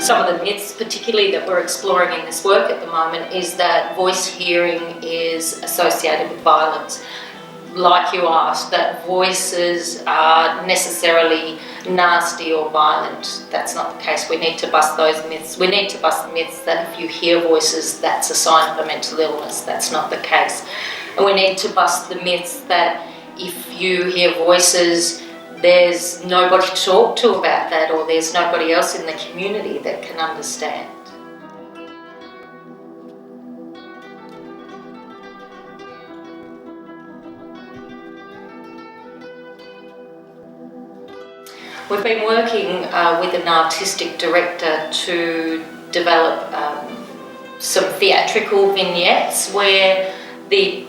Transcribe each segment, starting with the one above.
some of the myths, particularly that we're exploring in this work at the moment, is that voice hearing is associated with violence. Like you asked, that voices are necessarily nasty or violent. That's not the case. We need to bust those myths. We need to bust the myths that if you hear voices, that's a sign of a mental illness. That's not the case. And we need to bust the myths that if you hear voices, there's nobody to talk to about that, or there's nobody else in the community that can understand. We've been working with an artistic director to develop some theatrical vignettes where the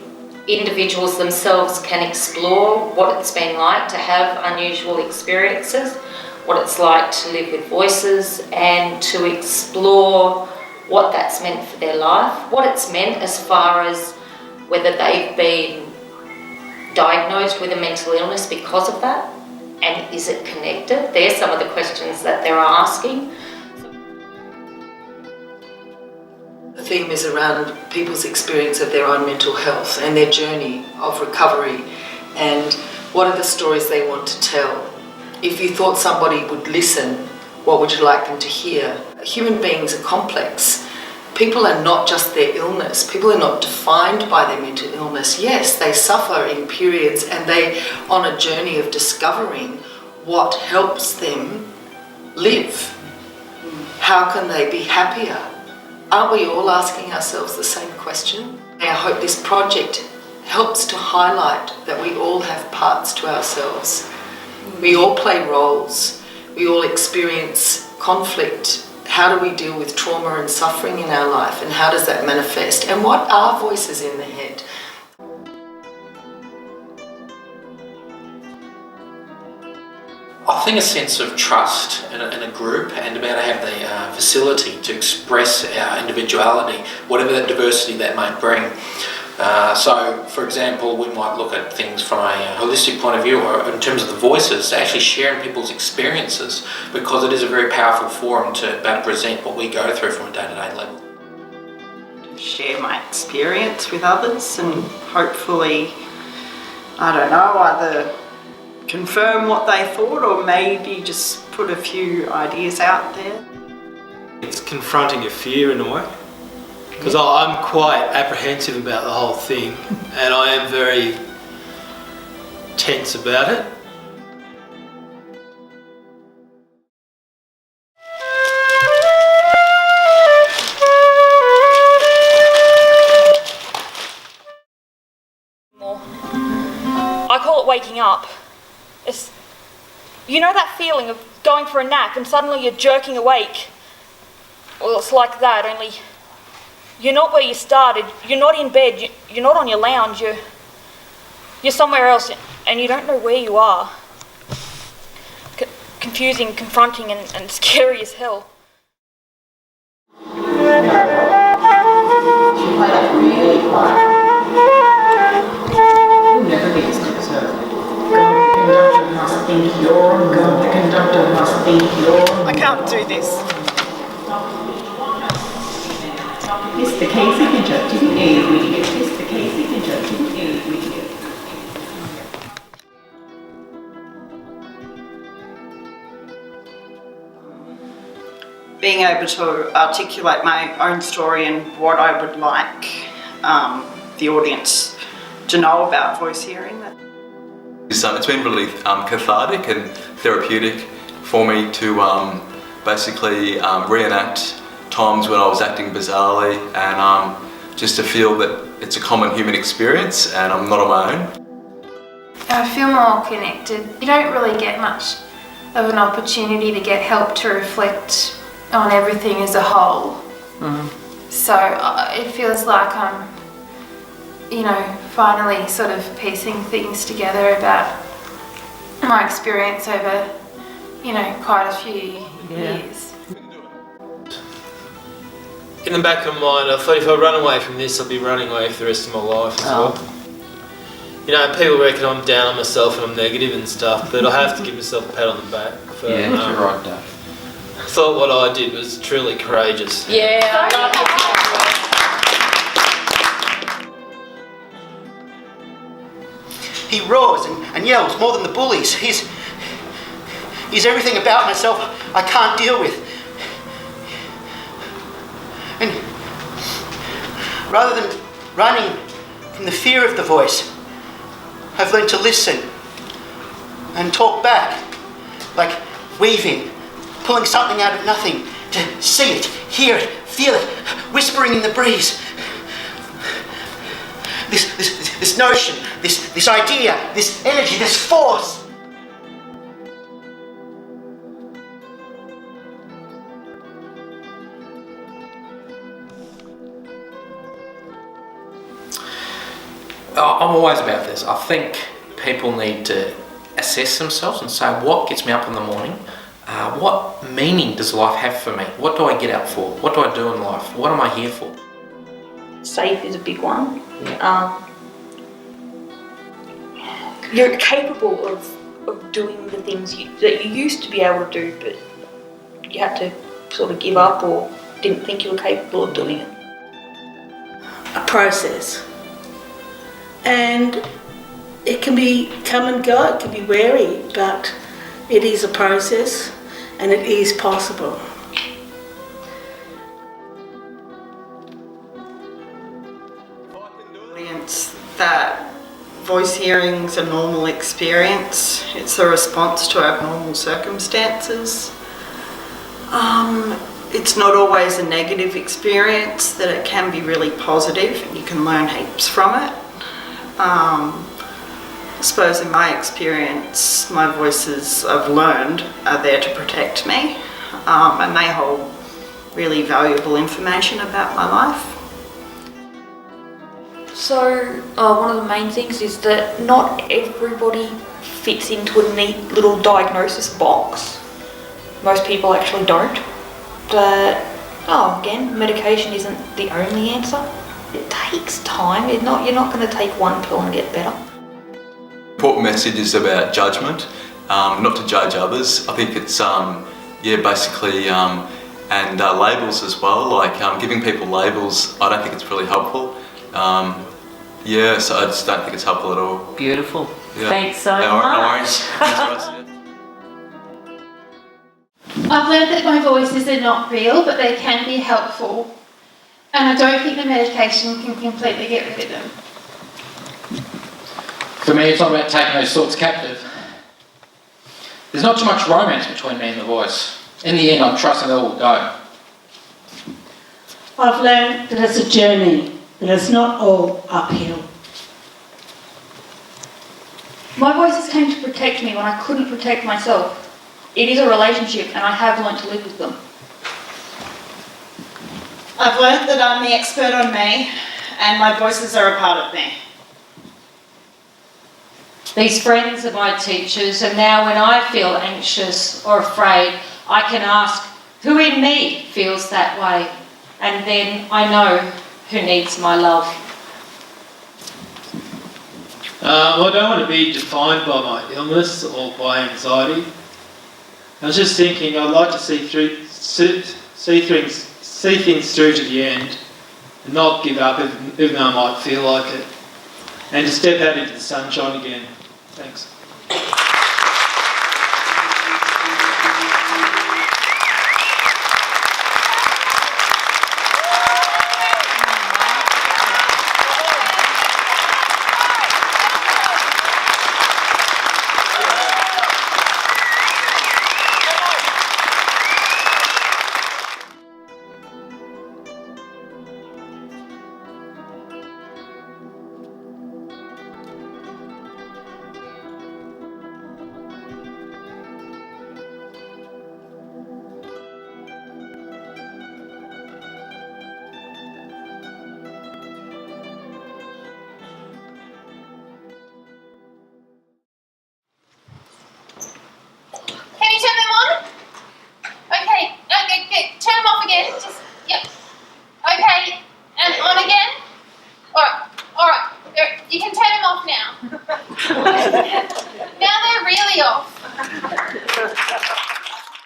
individuals themselves can explore what it's been like to have unusual experiences, what it's like to live with voices, and to explore what that's meant for their life, what it's meant as far as whether they've been diagnosed with a mental illness because of that, and is it connected? There's some of the questions that they're asking. The theme is around people's experience of their own mental health and their journey of recovery, and what are the stories they want to tell. If you thought somebody would listen, what would you like them to hear? Human beings are complex. People are not just their illness. People are not defined by their mental illness. Yes, they suffer in periods and they're on a journey of discovering what helps them live. How can they be happier? Aren't we all asking ourselves the same question? I hope this project helps to highlight that we all have parts to ourselves. We all play roles. We all experience conflict. How do we deal with trauma and suffering in our life, and how does that manifest? And what are voices in the head? I think a sense of trust in a group, and to be able to have the facility to express our individuality, whatever that diversity that might bring. So, for example, we might look at things from a holistic point of view, or in terms of the voices, to actually sharing people's experiences, because it is a very powerful forum to be able to present what we go through from a day-to-day level. Share my experience with others and hopefully, I don't know, either confirm what they thought or maybe just put a few ideas out there. It's confronting your fear in a way. Because I'm quite apprehensive about the whole thing, and I am very tense about it. I call it waking up. You know that feeling of going for a nap and suddenly you're jerking awake? Well, it's like that, only you're not where you started, you're not in bed, you're not on your lounge, you're somewhere else and you don't know where you are. Confusing, confronting and scary as hell. I can't do this. Mr. Casey conducting a video. Mr. Casey conducting a video. Being able to articulate my own story and what I would like the audience to know about voice hearing. It's been really cathartic and therapeutic for me to basically reenact times when I was acting bizarrely, and just to feel that it's a common human experience and I'm not on my own. I feel more connected. You don't really get much of an opportunity to get help to reflect on everything as a whole. So it feels like I'm, finally sort of piecing things together about my experience over, quite a few years. In the back of my mind, I thought if I run away from this, I'll be running away for the rest of my life as well. People reckon I'm down on myself and I'm negative and stuff, but I have to give myself a pat on the back for you're right, Dave. thought what I did was truly courageous. Yeah, I love it. He roars and yells more than the bullies. He's everything about myself I can't deal with. And rather than running from the fear of the voice, I've learned to listen and talk back, like weaving, pulling something out of nothing, to see it, hear it, feel it, whispering in the breeze. This notion, this idea, this energy, this force. I'm always about this. I think people need to assess themselves and say, what gets me up in the morning? What meaning does life have for me? What do I get up for? What do I do in life? What am I here for? Safe is a big one. You're capable of doing the things that you used to be able to do, but you had to sort of give up or didn't think you were capable of doing it. A process. And it can be come and go, it can be wary, but it is a process and it is possible. Audience that voice hearing's a normal experience. It's a response to abnormal circumstances. It's not always a negative experience, that it can be really positive and you can learn heaps from it. I suppose in my experience, my voices I've learned are there to protect me, and they hold really valuable information about my life. So one of the main things is that not everybody fits into a neat little diagnosis box. Most people actually don't. But again, medication isn't the only answer. It takes time. You're not going to take one pill and get better. Important message is about judgment, not to judge others. I think it's basically and labels as well. Like giving people labels, I don't think it's really helpful. So I just don't think it's helpful at all. Beautiful. Yeah. Thanks so No much. worries. Thanks, Ross. I've learned that my voices are not real, but they can be helpful. And I don't think the medication can completely get rid of them. For me, it's all about taking those thoughts captive. There's not too much romance between me and the voice. In the end, I'm trusting it all will go. I've learned that it's a journey, that it's not all uphill. My voices came to protect me when I couldn't protect myself. It is a relationship and I have learned to live with them. I've learned that I'm the expert on me and my voices are a part of me. These friends are my teachers, and now when I feel anxious or afraid, I can ask, who in me feels that way? And then I know who needs my love. I don't want to be defined by my illness or by anxiety. I was just thinking I'd like to see things through to the end and not give up even though I might feel like it, and to step out into the sunshine again. Thanks.